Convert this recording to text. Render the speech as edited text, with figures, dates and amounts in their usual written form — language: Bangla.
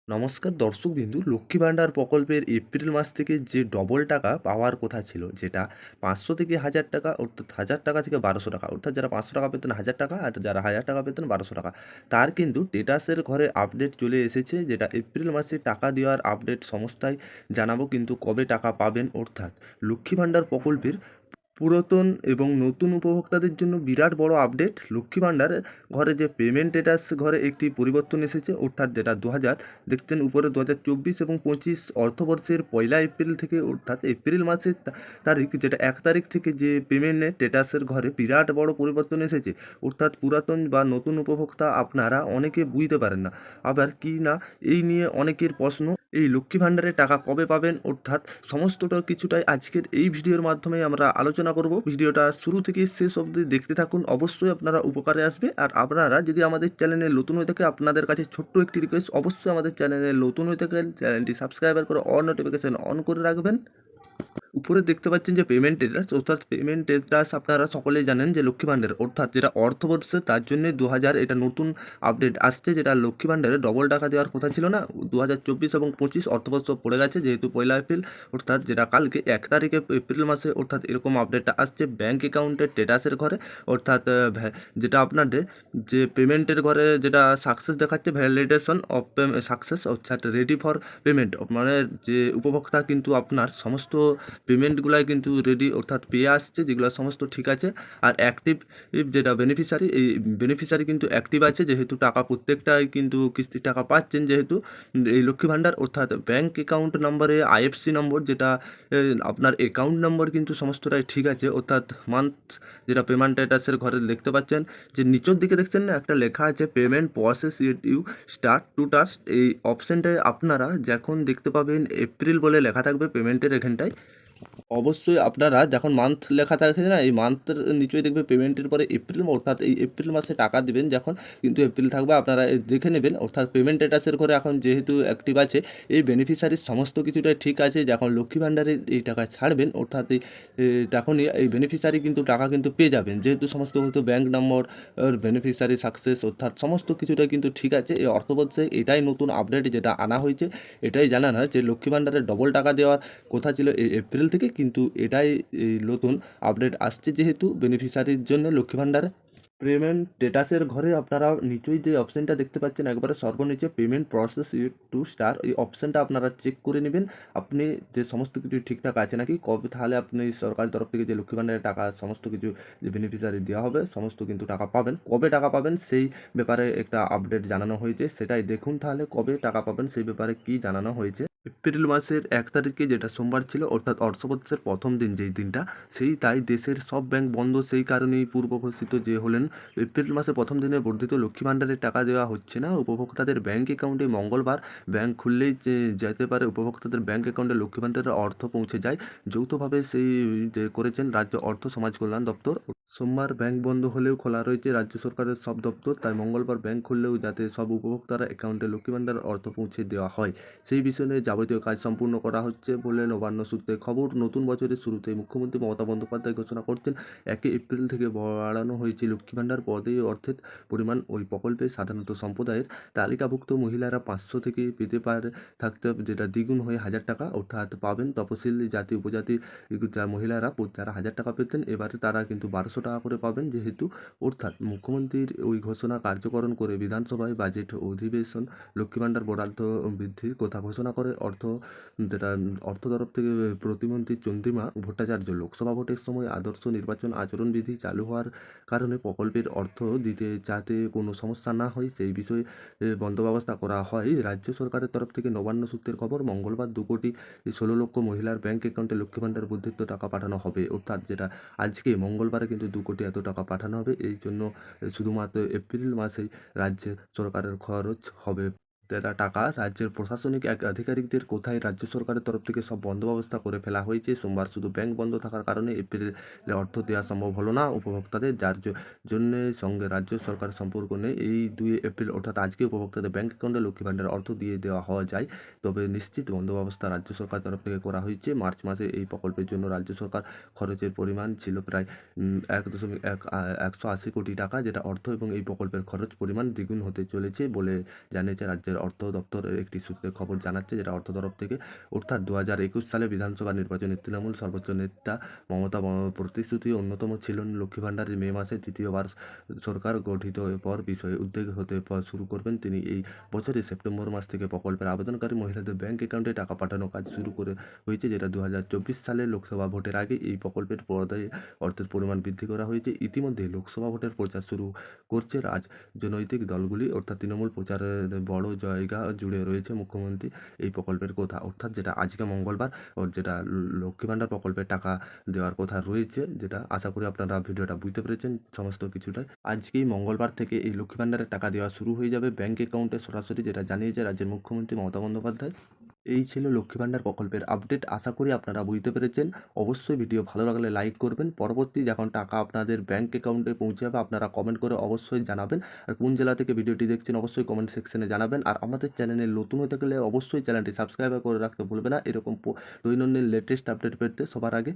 নমস্কার দর্শকবিন্দু, লক্ষ্মী ভাণ্ডার প্রকল্পের এপ্রিল মাস থেকে যে ডবল টাকা পাওয়ার কথা ছিল, যেটা 500 থেকে 1000 টাকা, অর্থাৎ 1000 টাকা থেকে 1200 টাকা, অর্থাৎ যারা 500 টাকা পেতেন 1000 টাকা, আর যারা 1000 টাকা পেতেন 1200 টাকা, তার কিন্তু টেটাসের ঘরে আপডেট চলে এসেছে, যেটা এপ্রিল মাসে টাকা দেওয়ার আপডেট সংস্থায় জানাবো কিন্তু কবে টাকা পাবেন। অর্থাৎ লক্ষ্মী ভাণ্ডার প্রকল্পের পুরাতন এবং নতুন উপভোক্তাদের জন্য বিরাট বড় আপডেট। লক্ষ্মী ভাণ্ডারের ঘরে যে পেমেন্ট স্ট্যাটাস ঘরে একটি পরিবর্তন এসেছে, অর্থাৎ যেটা 2000 দেখতেন উপরে 2024 এবং 25 অর্থবর্ষের 1 এপ্রিল থেকে, অর্থাৎ এপ্রিল মাসের তারিখ, যেটা 1 তারিখ থেকে যে পেমেন্টের স্ট্যাটাসের ঘরে বিরাট বড় পরিবর্তন এসেছে। অর্থাৎ পুরাতন বা নতুন উপভোক্তা আপনারা অনেকে বুঝতে পারেন না, আবার কি না এই নিয়ে অনেকের প্রশ্ন, এই লক্ষ্মী ভাণ্ডারের টাকা কবে পাবেন, অর্থাৎ সমস্তটা কিছুটাই আজকের এই ভিডিওর মাধ্যমে আমরা আলোচনা করব। ভিডিওটা শুরু থেকে শেষ অবধি দেখতে থাকুন, অবশ্যই আপনারা উপকারে আসবে। আর আপনারা যদি আমাদের চ্যানেলে নতুন হয়ে থাকে, আপনাদের কাছে ছোট্ট একটি রিকোয়েস্ট, অবশ্যই আমাদের চ্যানেলে নতুন হয়ে থাকেন চ্যানেলটি সাবস্ক্রাইবার করে অল নোটিফিকেশন অন করে রাখবেন। উপরে দেখতে পাচ্ছেন যে পেমেন্ট স্ট্যাটাস, অর্থাৎ পেমেন্ট স্ট্যাটাস আপনারা সকলেই জানেন যে লক্ষ্মী ভাণ্ডার, অর্থাৎ যেটা অর্থবর্ষে তার জন্য 2000 এটা নতুন আপডেট আসছে, যেটা লক্ষ্মী ভাণ্ডারে ডবল টাকা দেওয়ার কথা ছিল না। 2024 এবং 25 অর্থবর্ষ পড়ে গেছে, যেহেতু 1 এপ্রিল, অর্থাৎ যেটা কালকে 1 তারিখে এপ্রিল মাসে, অর্থাৎ এরকম আপডেটটা আসছে ব্যাঙ্ক অ্যাকাউন্টের স্ট্যাটাসের ঘরে। অর্থাৎ যেটা আপনাদের যে পেমেন্টের ঘরে যেটা সাকসেস দেখাচ্ছে, ভ্যালিডেশন অফ সাকসেস, অর্থাৎ রেডি ফর পেমেন্ট, মানে যে উপভোক্তা কিন্তু আপনার সমস্ত পেমেন্টগুলাই কিন্তু রেডি, অর্থাৎ পেয়ে আসছে, যেগুলো সমস্ত ঠিক আছে। আর অ্যাক্টিভ যেটা বেনিফিশিয়ারি, এই বেনিফিশিয়ারি কিন্তু অ্যাক্টিভ আছে, যেহেতু টাকা প্রত্যেকটাই কিন্তু কিস্তির টাকা পাচ্ছেন, যেহেতু এই লক্ষ্মী ভাণ্ডার। অর্থাৎ ব্যাঙ্ক অ্যাকাউন্ট নম্বরে আইএফসি নম্বর, যেটা আপনার অ্যাকাউন্ট নম্বর কিন্তু সমস্তটাই ঠিক আছে। অর্থাৎ মান্থ যেটা পেমেন্ট স্ট্যাটাসের ঘরে দেখতে পাচ্ছেন যে নিচের দিকে দেখছেন না, একটা লেখা আছে payment process you start to task, এই অপশানটায় আপনারা যখন দেখতে পাবেন এপ্রিল বলে লেখা থাকবে পেমেন্টের এখানটায়, অবশ্যই আপনারা যখন মান্থ লেখা থাকে না, এই মান্থের নিচেই দেখবে পেমেন্টের পরে এপ্রিল, অর্থাৎ এই এপ্রিল মাসে টাকা দেবেন যখন, কিন্তু এপ্রিল থাকবে, আপনারা দেখে নেবেন। অর্থাৎ পেমেন্ট স্ট্যাটাসের করে এখন যেহেতু অ্যাক্টিভ আছে, এই বেনিফিশিয়ারির সমস্ত কিছুটাই ঠিক আছে। যখন লক্ষ্মী ভাণ্ডারের এই টাকা ছাড়বেন, অর্থাৎ তখনই এই বেনিফিশিয়ারি কিন্তু টাকা কিন্তু পেয়ে যাবেন, যেহেতু সমস্ত হয়তো ব্যাঙ্ক নম্বর, বেনিফিশিয়ারি সাকসেস, অর্থাৎ সমস্ত কিছুটাই কিন্তু ঠিক আছে। এই অর্থবর্ষে এটাই নতুন আপডেট যেটা আনা হয়েছে, এটাই জানানো যে লক্ষ্মী ভাণ্ডারের ডবল টাকা দেওয়ার কথা ছিল এই এপ্রিল থেকে, কিন্তু এটাই এই নতুন আপডেট আসছে, যেহেতু বেনিফিশিয়ারির জন্য লক্ষ্মী ভাণ্ডারে পেমেন্ট স্ট্যাটাসের ঘরে আপনারা নিচেই যে অপশানটা দেখতে পাচ্ছেন, একবারে সর্বনিচে পেমেন্ট প্রসেস টু স্টার, এই অপশানটা আপনারা চেক করে নেবেন আপনি যে সমস্ত কিছু ঠিকঠাক আছে নাকি, কবে তাহলে আপনি সরকারের তরফ থেকে যে লক্ষ্মী ভাণ্ডারের টাকা সমস্ত কিছু যে বেনিফিশিয়ারি দেওয়া হবে, সমস্ত কিন্তু টাকা পাবেন। কবে টাকা পাবেন সেই ব্যাপারে একটা আপডেট জানানো হয়েছে, সেটাই দেখুন তাহলে কবে টাকা পাবেন সেই ব্যাপারে কি জানানো হয়েছে। এপ্রিল মাসের 1 তারিখে, যেটা সোমবার ছিল, অর্থাৎ অর্থবর্ষের প্রথম দিন যেই দিনটা, সেই তাই দেশের সব ব্যাংক বন্ধ, সেই কারণেই পূর্ব ঘোষিত যে হলেন এপ্রিল মাসে প্রথম দিনে বর্ধিত লক্ষ্মী ভাণ্ডারের টাকা দেওয়া হচ্ছে না উপভোক্তাদের ব্যাংক অ্যাকাউন্টে। মঙ্গলবার ব্যাংক খুললেই যে যেতে পারে উপভোক্তাদের ব্যাংক অ্যাকাউন্টে লক্ষ্মী ভাণ্ডারের অর্থ পৌঁছে যায়, যৌথভাবে সেই যে করেছেন রাজ্য অর্থ সমাজ কল্যাণ দপ্তর। সোমবার ব্যাংক বন্ধ হলেও খোলা রয়েছে রাজ্য সরকারের সব দপ্তর, তাই মঙ্গলবার ব্যাংক খুললেও যাতে সব উপভোক্তারা অ্যাকাউন্টে লক্ষ্মী ভাণ্ডারের অর্থ পৌঁছে দেওয়া হয়, সেই বিষয়ে যাবতীয় কাজ সম্পূর্ণ করা হচ্ছে বলে নবান্ন সূত্রে খবর। নতুন বছরের শুরুতেই মুখ্যমন্ত্রী মমতা বন্দ্যোপাধ্যায় ঘোষণা করছেন 1 এপ্রিল থেকে বাড়ানো হয়েছে লক্ষ্মী ভাণ্ডার পদে অর্থের পরিমাণ। ওই প্রকল্পে সাধারণত সম্প্রদায়ের তালিকাভুক্ত মহিলারা 500 থেকে পেতে পারে থাকতে, যেটা দ্বিগুণ হয়ে 1000 টাকা অর্থাৎ পাবেন। তপশিলি জাতি উপজাতি যা মহিলারা যারা 1000 টাকা পেতেন, এবারে তারা কিন্তু 1200 টাকা করে পাবেন, যেহেতু অর্থাৎ মুখ্যমন্ত্রীর ওই ঘোষণা কার্যকরণ করে বিধানসভায় বাজেট অধিবেশন লক্ষ্মী ভাণ্ডার বরাদ্দ বৃদ্ধির কথা ঘোষণা করে যেটা অর্থ তরফ থেকে প্রতিমন্ত্রী চন্দ্রিমা ভট্টাচার্য। লোকসভা ভোটের সময় আদর্শ নির্বাচন আচরণবিধি চালু হওয়ার কারণে প্রকল্পের অর্থ দিতে যাতে কোনো সমস্যা না হয়, সেই বিষয়ে বন্দোবস্ত করা হয় রাজ্য সরকারের তরফ থেকে। নবান্ন সূত্রের খবর, মঙ্গলবার 2,16,00,000 মহিলার ব্যাংক অ্যাকাউন্টে লক্ষ্মী ভাণ্ডার বর্ধিত টাকা পাঠানো হবে, অর্থাৎ যেটা আজকে মঙ্গলবারে কিন্তু 2 কোটি এত টাকা পাঠানো হবে। এই জন্য শুধুমাত্র এপ্রিল মাসেই রাজ্য সরকারের খরচ হবে টাকা। রাজ্যের প্রশাসনিক আধিকারিকদের কোথায় রাজ্য সরকারের তরফ থেকে সব বন্দোবস্ত করে ফেলা হয়েছে। সোমবার শুধু ব্যাংক বন্ধ থাকার কারণে এপ্রিলে অর্থ দেওয়া সম্ভব হলো না উপভোক্তাদের, যার জন্যে সঙ্গে রাজ্য সরকারের সম্পর্ক নেই। এই 2 এপ্রিল অর্থাৎ আজকে উপভোক্তাদের ব্যাংক অ্যাকাউন্টে লক্ষ্মী ভাণ্ডার অর্থ দিয়ে দেওয়া হওয়া যায়, তবে নিশ্চিত বন্দোবস্ত রাজ্য সরকার তরফ থেকে করা হয়েছে। মার্চ মাসে এই প্রকল্পের জন্য রাজ্য সরকার খরচের পরিমাণ ছিল প্রায় 1.180 কোটি টাকা, যেটা অর্থ এবং এই প্রকল্পের খরচ পরিমাণ দ্বিগুণ হতে চলেছে বলে জানিয়েছে রাজ্যের কেন্দ্রের অর্থ দপ্তরের একটি সূত্রের খবর জানাচ্ছে, যেটা অর্থ তরফ থেকে। অর্থাৎ 2021 সালে বিধানসভা নির্বাচনে তৃণমূল সর্বোচ্চ নেতা মমতা প্রতিশ্রুতি অন্যতম ছিলেন লক্ষ্মী ভাণ্ডার মে মাসে তৃতীয়বার সরকার গঠিত পর বিষয়ে উদ্যোগী হতে শুরু করবেন তিনি। এই বছরের সেপ্টেম্বর মাস থেকে প্রকল্পের আবেদনকারী মহিলাদের ব্যাংক অ্যাকাউন্টে টাকা পাঠানোর কাজ শুরু হয়েছে, যেটা 2024 সালের লোকসভা ভোটের আগে এই প্রকল্পের পর্দায় অর্থের পরিমাণ বৃদ্ধি করা হয়েছে। ইতিমধ্যে লোকসভা ভোটের প্রচার শুরু করছে রাজনৈতিক দলগুলি, অর্থাৎ তৃণমূল প্রচারের বড় জায়গা জুড়ে রয়েছে মুখ্যমন্ত্রী এই প্রকল্পের কথা, অর্থাৎ যেটা আজকে মঙ্গলবার যেটা লক্ষ্মী ভাণ্ডার প্রকল্পের টাকা দেওয়ার কথা রয়েছে, যেটা আশা করি আপনারা ভিডিওটা বুঝতে পেরেছেন সমস্ত কিছুটাই। আজকেই মঙ্গলবার থেকে এই লক্ষ্মী ভাণ্ডারের টাকা দেওয়া শুরু হয়ে যাবে ব্যাংক অ্যাকাউন্টে সরাসরি, যেটা জানিয়েছে রাজ্যের মুখ্যমন্ত্রী মমতা বন্দ্যোপাধ্যায়। এই ছিল লক্ষ্মী ভাণ্ডার প্রকল্পের আপডেট। আশা করি আপনারা বুঝতে পেরেছেন। অবশ্যই ভিডিও ভালো লাগলে লাইক করবেন। পরবর্তী যখন টাকা আপনাদের ব্যাংক অ্যাকাউন্টে পৌঁছে যাবে আপনারা কমেন্ট করে অবশ্যই জানাবেন। আর কোন জেলা থেকে ভিডিওটি দেখছেন অবশ্যই কমেন্ট সেকশনে জানাবেন। আর আমাদের চ্যানেলে নতুন হতে গেলে অবশ্যই চ্যানেলটি সাবস্ক্রাইব করে রাখতে ভুলবেন না, এরকম দৈনন্দিন লেটেস্ট আপডেট পেতে সবার আগে।